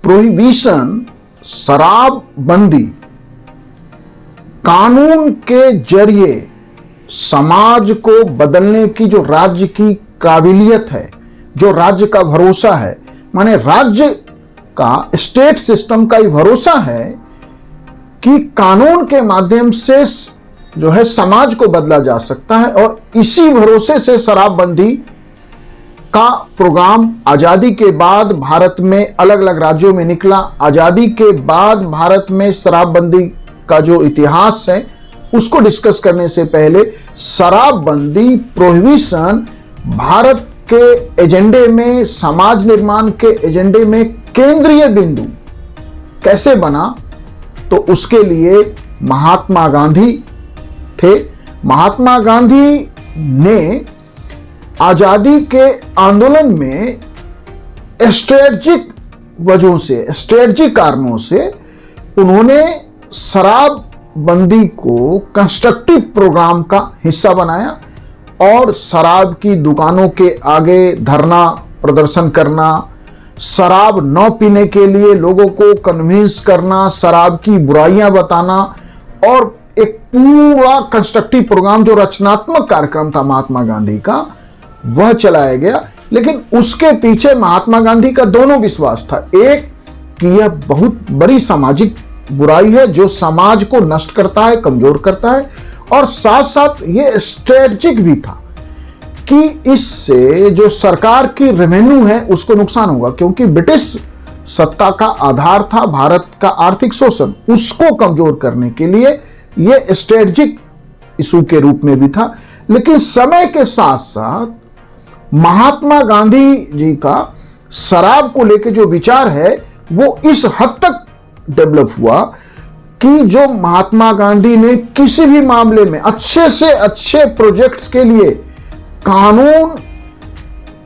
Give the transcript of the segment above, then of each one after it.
Prohibition, शराबबंदी कानून के जरिए समाज को बदलने की जो राज्य की काबिलियत है, जो राज्य का भरोसा है, माने राज्य का, स्टेट सिस्टम का ही भरोसा है कि कानून के माध्यम से जो है समाज को बदला जा सकता है। और इसी भरोसे से शराबबंदी का प्रोग्राम आजादी के बाद भारत में अलग अलग राज्यों में निकला। आजादी के बाद भारत में शराबबंदी का जो इतिहास है उसको डिस्कस करने से पहले शराबबंदी, प्रोहिबिशन भारत के एजेंडे में, समाज निर्माण के एजेंडे में केंद्रीय बिंदु कैसे बना, तो उसके लिए महात्मा गांधी थे। महात्मा गांधी ने आजादी के आंदोलन में स्ट्रेटजिक वजहों से, स्ट्रेटजिक कारणों से उन्होंने शराबबंदी को कंस्ट्रक्टिव प्रोग्राम का हिस्सा बनाया और शराब की दुकानों के आगे धरना प्रदर्शन करना, शराब न पीने के लिए लोगों को कन्विंस करना, शराब की बुराइयां बताना और एक पूरा कंस्ट्रक्टिव प्रोग्राम जो रचनात्मक कार्यक्रम था महात्मा गांधी का, वह चलाया गया। लेकिन उसके पीछे महात्मा गांधी का दोनों विश्वास था। एक कि यह बहुत बड़ी सामाजिक बुराई है जो समाज को नष्ट करता है, कमजोर करता है, और साथ साथ यह स्ट्रेटजिक भी था कि इससे जो सरकार की रेवेन्यू है उसको नुकसान होगा, क्योंकि ब्रिटिश सत्ता का आधार था भारत का आर्थिक शोषण, उसको कमजोर करने के लिए यह स्ट्रेटजिक इशू के रूप में भी था। लेकिन समय के साथ साथ महात्मा गांधी जी का शराब को लेकर जो विचार है वो इस हद तक डेवलप हुआ कि जो महात्मा गांधी ने किसी भी मामले में अच्छे से अच्छे प्रोजेक्ट्स के लिए कानून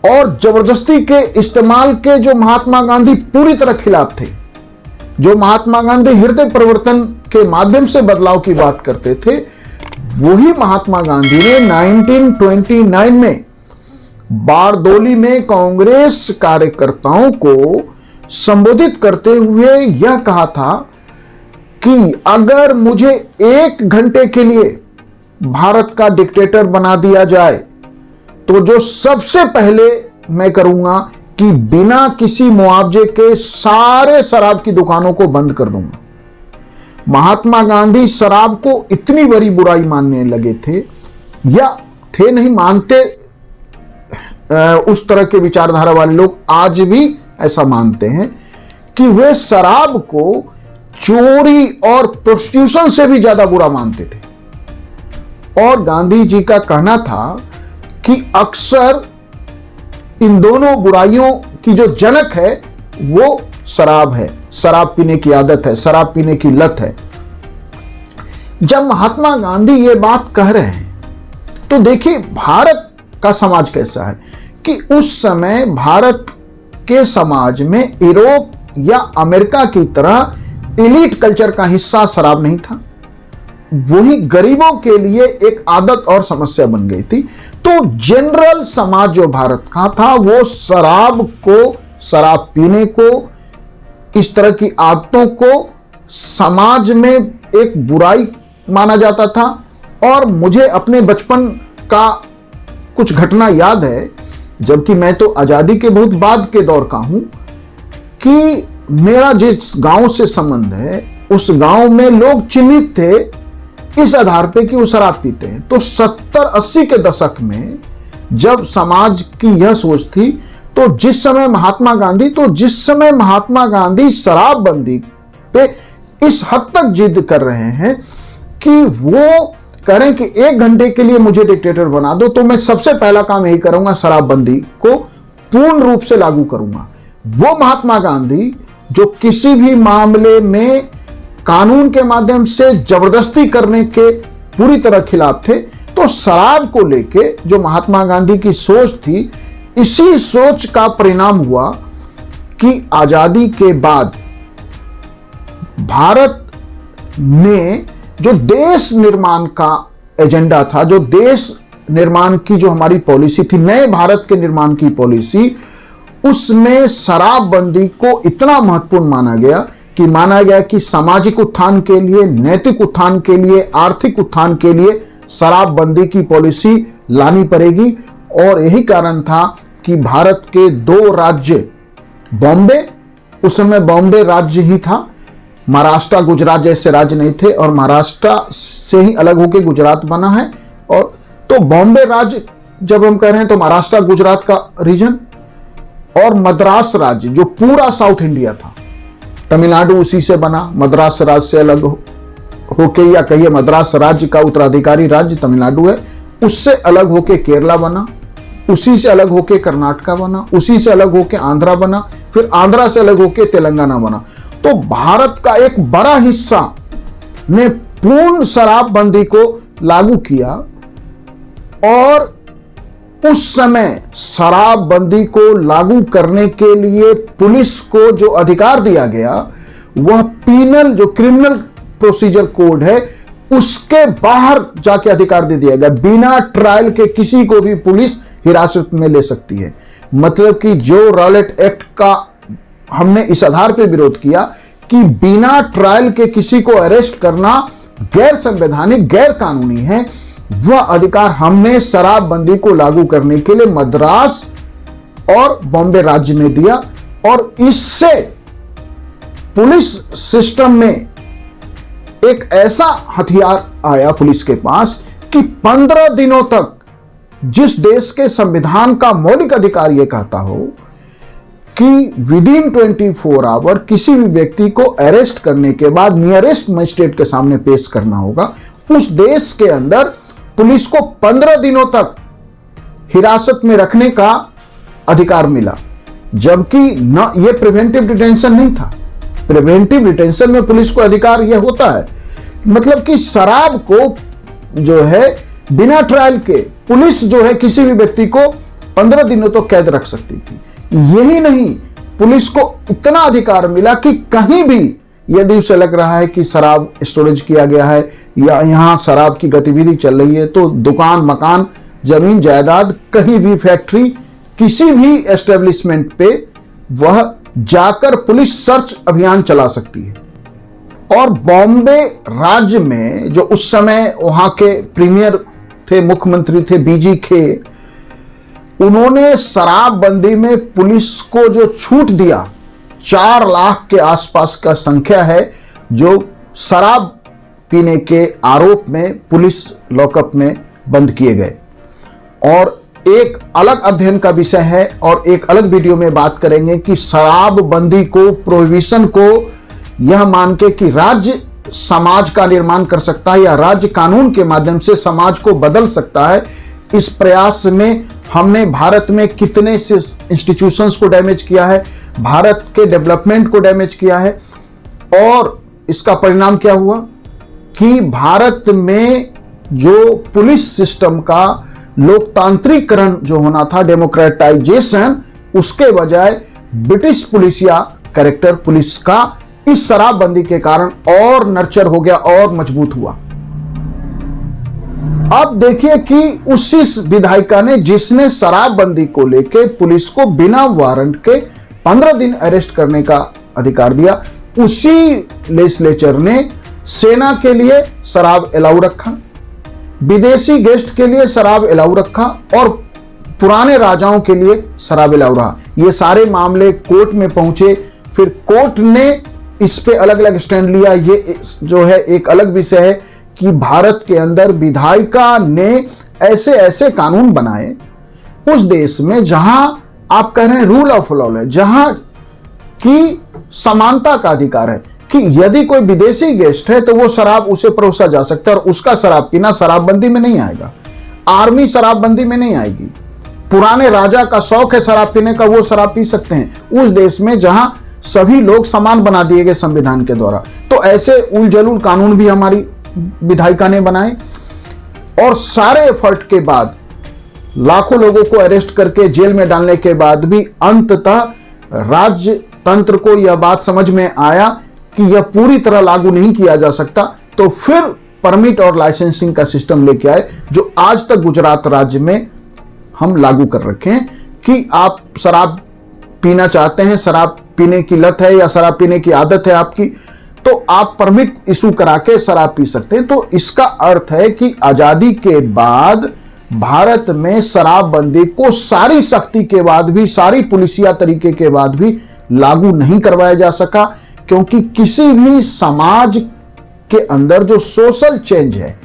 और जबरदस्ती के इस्तेमाल के जो महात्मा गांधी पूरी तरह खिलाफ थे। जो महात्मा गांधी हृदय परिवर्तन के माध्यम से बदलाव की बात करते थे, वही महात्मा गांधी ने 1929 में बारदोली में कांग्रेस कार्यकर्ताओं को संबोधित करते हुए यह कहा था कि अगर मुझे 1 घंटे के लिए भारत का डिक्टेटर बना दिया जाए तो जो सबसे पहले मैं करूंगा कि बिना किसी मुआवजे के सारे शराब की दुकानों को बंद कर दूंगा। महात्मा गांधी शराब को इतनी बड़ी बुराई मानने लगे थे, या थे नहीं मानते, उस तरह के विचारधारा वाले लोग आज भी ऐसा मानते हैं कि वे शराब को चोरी और प्रोस्टिट्यूशन से भी ज्यादा बुरा मानते थे। और गांधी जी का कहना था कि अक्सर इन दोनों बुराइयों की जो जनक है वो शराब है, शराब पीने की आदत है, शराब पीने की लत है। जब महात्मा गांधी ये बात कह रहे हैं तो देखिए भारत का समाज कैसा है कि उस समय भारत के समाज में यूरोप या अमेरिका की तरह एलीट कल्चर का हिस्सा शराब नहीं था। वही गरीबों के लिए एक आदत और समस्या बन गई थी। तो जनरल समाज जो भारत का था वो शराब को, शराब पीने को, इस तरह की आदतों को समाज में एक बुराई माना जाता था। और मुझे अपने बचपन का कुछ घटना याद है, जबकि मैं तो आजादी के बहुत बाद के दौर का हूं, कि मेरा जिस गांव से संबंध है उस गांव में लोग चिन्हित थे इस आधार पे कि वो शराब पीते हैं। तो 70-80 के दशक में जब समाज की यह सोच थी, तो जिस समय महात्मा गांधी शराबबंदी पे इस हद तक जिद कर रहे हैं कि वो कह रहे हैं कि 1 घंटे के लिए मुझे डिक्टेटर बना दो तो मैं सबसे पहला काम यही करूंगा, शराबबंदी को पूर्ण रूप से लागू करूंगा। वो महात्मा गांधी जो किसी भी मामले में कानून के माध्यम से जबरदस्ती करने के पूरी तरह खिलाफ थे, तो शराब को लेके जो महात्मा गांधी की सोच थी, इसी सोच का परिणाम हुआ कि आजादी के बाद भारत में जो देश निर्माण का एजेंडा था, जो देश निर्माण की जो हमारी पॉलिसी थी, नए भारत के निर्माण की पॉलिसी, उसमें शराबबंदी को इतना महत्वपूर्ण माना गया कि सामाजिक उत्थान के लिए, नैतिक उत्थान के लिए, आर्थिक उत्थान के लिए शराबबंदी की पॉलिसी लानी पड़ेगी। और यही कारण था कि भारत के 2 राज्य, बॉम्बे, उस समय बॉम्बे राज्य ही था, महाराष्ट्र गुजरात जैसे राज्य नहीं थे, और महाराष्ट्र से ही अलग होकर गुजरात बना है। और तो बॉम्बे राज्य जब हम कह रहे हैं तो महाराष्ट्र गुजरात का रीजन, और मद्रास राज्य जो पूरा साउथ इंडिया था, तमिलनाडु उसी से बना, मद्रास राज्य से अलग होके, या कहिए मद्रास राज्य का उत्तराधिकारी राज्य तमिलनाडु है, उससे अलग होके केरला बना, उसी से अलग होके कर्नाटका बना, उसी से अलग होके आंध्रा बना, फिर आंध्रा से अलग होके तेलंगाना बना। तो भारत का एक बड़ा हिस्सा ने पूर्ण शराबबंदी को लागू किया, और उस समय शराबबंदी को लागू करने के लिए पुलिस को जो अधिकार दिया गया वह पीनल, जो क्रिमिनल प्रोसीजर कोड है, उसके बाहर जाके अधिकार दे दिया गया। बिना ट्रायल के किसी को भी पुलिस हिरासत में ले सकती है। मतलब कि जो रॉलेट एक्ट का हमने इस आधार पर विरोध किया कि बिना ट्रायल के किसी को अरेस्ट करना गैर संवैधानिक, गैर कानूनी है, वह अधिकार हमने शराबबंदी को लागू करने के लिए मद्रास और बॉम्बे राज्य में दिया। और इससे पुलिस सिस्टम में एक ऐसा हथियार आया पुलिस के पास कि 15 दिनों तक, जिस देश के संविधान का मौलिक अधिकार यह कहता हो कि विदिन 24 आवर किसी भी व्यक्ति को अरेस्ट करने के बाद नियरेस्ट मजिस्ट्रेट के सामने पेश करना होगा, उस देश के अंदर पुलिस को 15 दिनों तक हिरासत में रखने का अधिकार मिला। जबकि न यह प्रिवेंटिव डिटेंशन नहीं था। प्रिवेंटिव डिटेंशन में पुलिस को अधिकार यह होता है, मतलब कि शराब को जो है बिना ट्रायल के पुलिस जो है किसी भी व्यक्ति को 15 दिनों तक कैद रख सकती थी। यही नहीं, पुलिस को इतना अधिकार मिला कि कहीं भी यदि उसे लग रहा है कि शराब स्टोरेज किया गया है या यहां शराब की गतिविधि चल रही है, तो दुकान, मकान, जमीन जायदाद, कहीं भी फैक्ट्री, किसी भी एस्टेब्लिशमेंट पे वह जाकर पुलिस सर्च अभियान चला सकती है। और बॉम्बे राज्य में जो उस समय वहां के प्रीमियर थे, मुख्यमंत्री थे, बीजी खे, उन्होंने शराबबंदी में पुलिस को जो छूट दिया, 4 लाख के आसपास का संख्या है जो शराब पीने के आरोप में पुलिस लॉकअप में बंद किए गए। और एक अलग अध्ययन का विषय है और एक अलग वीडियो में बात करेंगे कि शराबबंदी को, प्रोहिबिशन को यह मान के कि राज्य समाज का निर्माण कर सकता है या राज्य कानून के माध्यम से समाज को बदल सकता है, इस प्रयास में हमने भारत में कितने से इंस्टीट्यूशंस को डैमेज किया है, भारत के डेवलपमेंट को डैमेज किया है। और इसका परिणाम क्या हुआ कि भारत में जो पुलिस सिस्टम का लोकतांत्रिकरण जो होना था, डेमोक्रेटाइजेशन, उसके बजाय ब्रिटिश पुलिस या कैरेक्टर पुलिस का इस शराबबंदी के कारण और नर्चर हो गया और मजबूत हुआ। अब देखिए कि उसी विधायिका ने, जिसने शराबबंदी को लेके पुलिस को बिना वारंट के 15 दिन अरेस्ट करने का अधिकार दिया, उसी लेजिस्लेचर ने सेना के लिए शराब अलाउ रखा, विदेशी गेस्ट के लिए शराब अलाउ रखा और पुराने राजाओं के लिए शराब अलाउ रहा। ये सारे मामले कोर्ट में पहुंचे, फिर कोर्ट ने इस पे अलग अलग स्टैंड लिया। ये जो है एक अलग विषय है कि भारत के अंदर विधायिका ने ऐसे ऐसे कानून बनाए उस देश में जहां आप कह रहे हैं रूल ऑफ लॉ है, जहां की समानता का अधिकार है कि यदि कोई विदेशी गेस्ट है तो वो शराब उसे परोसा जा सकता है और उसका शराब पीना शराबबंदी में नहीं आएगा। आर्मी शराबबंदी में नहीं आएगी। पुराने राजा का शौक है शराब पीने का, वो शराब पी सकते हैं उस देश में जहां सभी लोग समान बना दिए गए संविधान के द्वारा। तो ऐसे उलझुल कानून भी हमारी विधायिका ने बनाए और सारे एफर्ट के बाद, लाखों लोगों को अरेस्ट करके जेल में डालने के बाद भी अंततः राज्य तंत्र को यह बात समझ में आया कि यह पूरी तरह लागू नहीं किया जा सकता, तो फिर परमिट और लाइसेंसिंग का सिस्टम लेके आए, जो आज तक गुजरात राज्य में हम लागू कर रखे हैं कि आप शराब पीना चाहते हैं, शराब पीने की लत है या शराब पीने की आदत है आपकी, तो आप परमिट इशू करा के शराब पी सकते हैं। तो इसका अर्थ है कि आजादी के बाद भारत में शराबबंदी को सारी सख्ती के बाद भी, सारी पुलिसिया तरीके के बाद भी लागू नहीं करवाया जा सका, क्योंकि किसी भी समाज के अंदर जो सोशल चेंज है,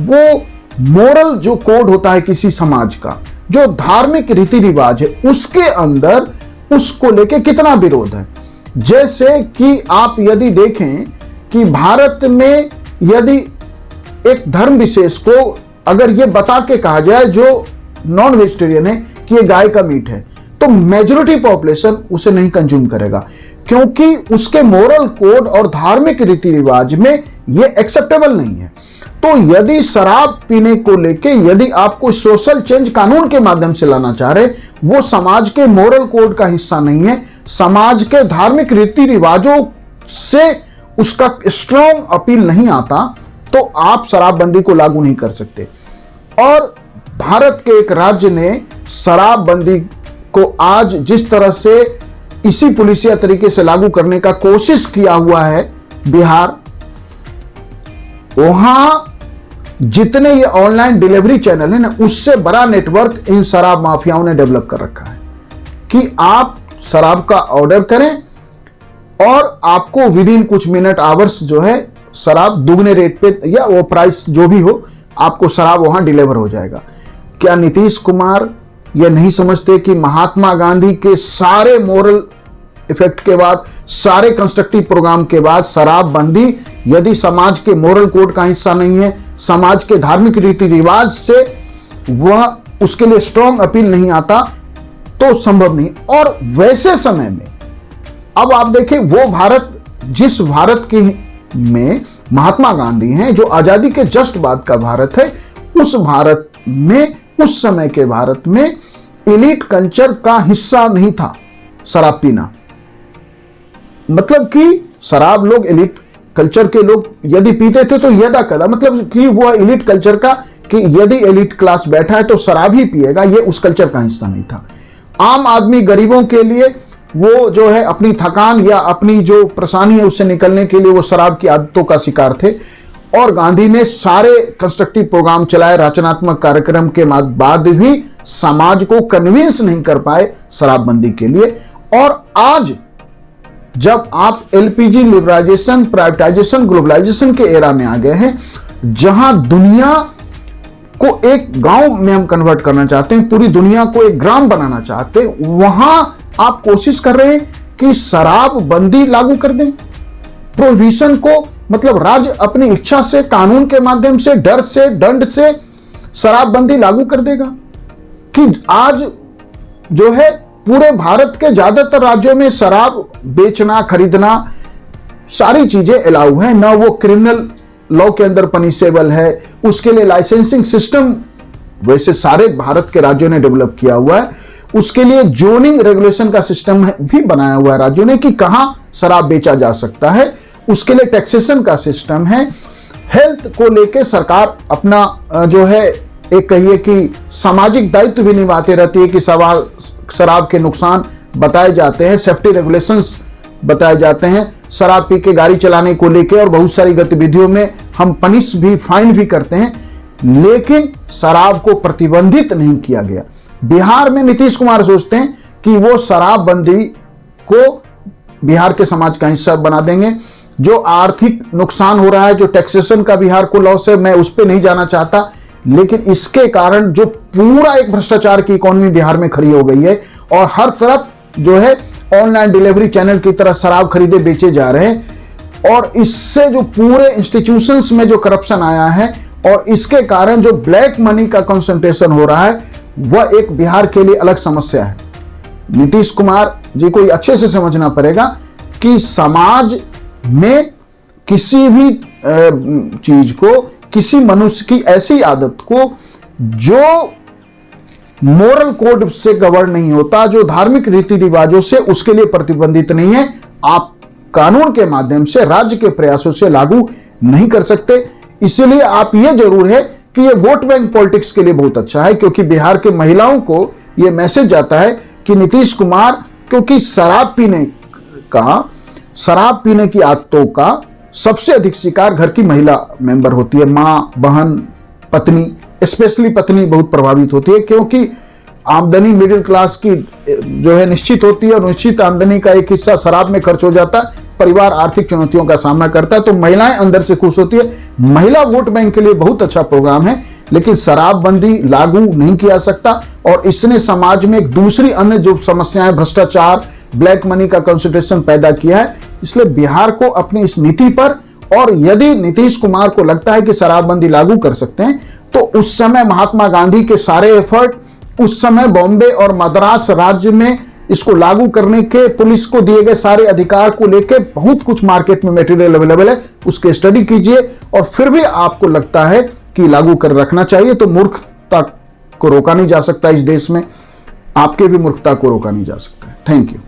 वो मोरल जो कोड होता है किसी समाज का, जो धार्मिक रीति रिवाज है, उसके अंदर उसको लेके कितना विरोध है। जैसे कि आप यदि देखें कि भारत में यदि एक धर्म विशेष को अगर ये बता के कहा जाए जो नॉन वेजिटेरियन है कि ये गाय का मीट है, तो मेजॉरिटी पॉपुलेशन उसे नहीं कंज्यूम करेगा, क्योंकि उसके मोरल कोड और धार्मिक रीति रिवाज में ये एक्सेप्टेबल नहीं है। तो यदि शराब पीने को लेके यदि आप कोई सोशल चेंज कानून के माध्यम से लाना चाह रहे, वो समाज के मोरल कोड का हिस्सा नहीं है, समाज के धार्मिक रीति रिवाजों से उसका स्ट्रॉन्ग अपील नहीं आता, तो आप शराबबंदी को लागू नहीं कर सकते। और भारत के एक राज्य ने शराबबंदी को आज जिस तरह से इसी पुलिसिया तरीके से लागू करने का कोशिश किया हुआ है बिहार, वहां जितने ये ऑनलाइन डिलीवरी चैनल है ना, उससे बड़ा नेटवर्क इन शराब माफियाओं ने डेवलप कर रखा है कि आप शराब का ऑर्डर करें और आपको विद इन कुछ मिनट आवर्स जो है शराब दुगने रेट पे या वो प्राइस जो भी हो, आपको शराब वहां डिलीवर हो जाएगा। क्या नीतीश कुमार ये नहीं समझते कि महात्मा गांधी के सारे मोरल इफेक्ट के बाद, सारे कंस्ट्रक्टिव प्रोग्राम के बाद शराबबंदी यदि समाज के मोरल कोड का हिस्सा नहीं है, समाज के धार्मिक रीति रिवाज से वह उसके लिए स्ट्रॉन्ग अपील नहीं आता, तो संभव नहीं। और वैसे समय में अब आप देखें, वो भारत जिस भारत की में महात्मा गांधी हैं, जो आजादी के जस्ट बाद का भारत है, उस भारत में, उस समय के भारत में एलीट कल्चर का हिस्सा नहीं था शराब पीना। मतलब कि शराब लोग एलीट कल्चर के लोग यदि पीते थे तो यदा कदा, मतलब कि वह एलीट कल्चर का, कि यदि एलीट क्लास बैठा है तो शराब ही पिएगा, यह उस कल्चर का हिस्सा नहीं था। आम आदमी गरीबों के लिए वो जो है अपनी थकान या अपनी जो परेशानी है उससे निकलने के लिए वो शराब की आदतों का शिकार थे। और गांधी ने सारे कंस्ट्रक्टिव प्रोग्राम चलाए, रचनात्मक कार्यक्रम के बाद भी समाज को कन्विंस नहीं कर पाए शराबबंदी के लिए। और आज जब आप एलपीजी लिबरलाइजेशन, प्राइवेटाइजेशन, ग्लोबलाइजेशन के एरा में आ गए हैं, जहां दुनिया को एक गांव में हम कन्वर्ट करना चाहते हैं, पूरी दुनिया को एक ग्राम बनाना चाहते हैं, वहां आप कोशिश कर रहे हैं कि शराब बंदी लागू कर दें, प्रोहिबिशन को, मतलब राज्य अपनी इच्छा से, कानून के माध्यम से, डर से, दंड से शराबबंदी लागू कर देगा। कि आज जो है पूरे भारत के ज्यादातर राज्यों में शराब बेचना, खरीदना, सारी चीजें अलाउ है, ना वो क्रिमिनल लॉ के अंदर पनिशेबल है। उसके लिए लाइसेंसिंग सिस्टम वैसे सारे भारत के राज्यों ने डेवलप किया हुआ है। उसके लिए जोनिंग रेगुलेशन का सिस्टम भी बनाया हुआ है राज्यों ने कि कहां शराब बेचा जा सकता है। उसके लिए टैक्सेशन का सिस्टम है। हेल्थ को लेके सरकार अपना जो है एक कहिए कि सामाजिक दायित्व भी निभाते रहती है कि शराब के नुकसान बताए जाते हैं, सेफ्टी रेगुलेशंस बताए जाते हैं, शराब पी के गाड़ी चलाने को लेके और बहुत सारी गतिविधियों में हम पनिश भी, फाइन भी करते हैं, लेकिन शराब को प्रतिबंधित नहीं किया गया। बिहार में नीतीश कुमार सोचते हैं कि वो शराबबंदी को बिहार के समाज का हिस्सा बना देंगे। जो आर्थिक नुकसान हो रहा है, जो टैक्सेशन का बिहार को लॉस है, मैं उस पर नहीं जाना चाहता, लेकिन इसके कारण जो पूरा एक भ्रष्टाचार की इकोनॉमी बिहार में खड़ी हो गई है और हर तरफ जो है ऑनलाइन डिलीवरी चैनल की तरह शराब खरीदे बेचे जा रहे हैं और इससे जो पूरे इंस्टीट्यूशंस में जो करप्शन आया है और इसके कारण जो ब्लैक मनी का कंसंट्रेशन हो रहा है, वह एक बिहार के लिए अलग समस्या है। नीतीश कुमार जी को अच्छे से समझना पड़ेगा कि समाज में किसी भी चीज को, किसी मनुष्य की ऐसी आदत को जो मोरल कोड से गवर्न नहीं होता, जो धार्मिक रीति रिवाजों से उसके लिए प्रतिबंधित नहीं है, आप कानून के माध्यम से, राज्य के प्रयासों से लागू नहीं कर सकते। इसलिए आप ये जरूर है कि ये वोट बैंक पॉलिटिक्स के लिए बहुत अच्छा है, क्योंकि बिहार के महिलाओं को ये मैसेज जाता है कि नीतीश कुमार क्योंकि शराब पीने की आदतों का सबसे अधिक शिकार घर की महिला मेंबर होती है। मां, बहन, पत्नी, स्पेशली पत्नी बहुत प्रभावित होती है, क्योंकि आमदनी मिडिल क्लास की जो है निश्चित होती है और निश्चित आमदनी का एक हिस्सा शराब में खर्च हो जाता है। परिवार आर्थिक चुनौतियों का सामना करता है, तो महिलाएं अंदर से खुश होती है। महिला वोट बैंक के लिए बहुत अच्छा प्रोग्राम है, लेकिन शराबबंदी लागू नहीं किया सकता और इसने समाज में एक दूसरी अन्य जो समस्याएं, भ्रष्टाचार, ब्लैक मनी का कंसंट्रेशन पैदा किया है। इसलिए बिहार को अपनी इस नीति पर, और यदि नीतीश कुमार को लगता है कि शराबबंदी लागू कर सकते हैं, तो उस समय महात्मा गांधी के सारे एफर्ट, उस समय बॉम्बे और मद्रास राज्य में इसको लागू करने के पुलिस को दिए गए सारे अधिकार को लेकर बहुत कुछ मार्केट में मटेरियल अवेलेबल है, उसके स्टडी कीजिए और फिर भी आपको लगता है कि लागू कर रखना चाहिए, तो मूर्खता को रोका नहीं जा सकता इस देश में, आपके भी मूर्खता को रोका नहीं जा सकता है। Thank you.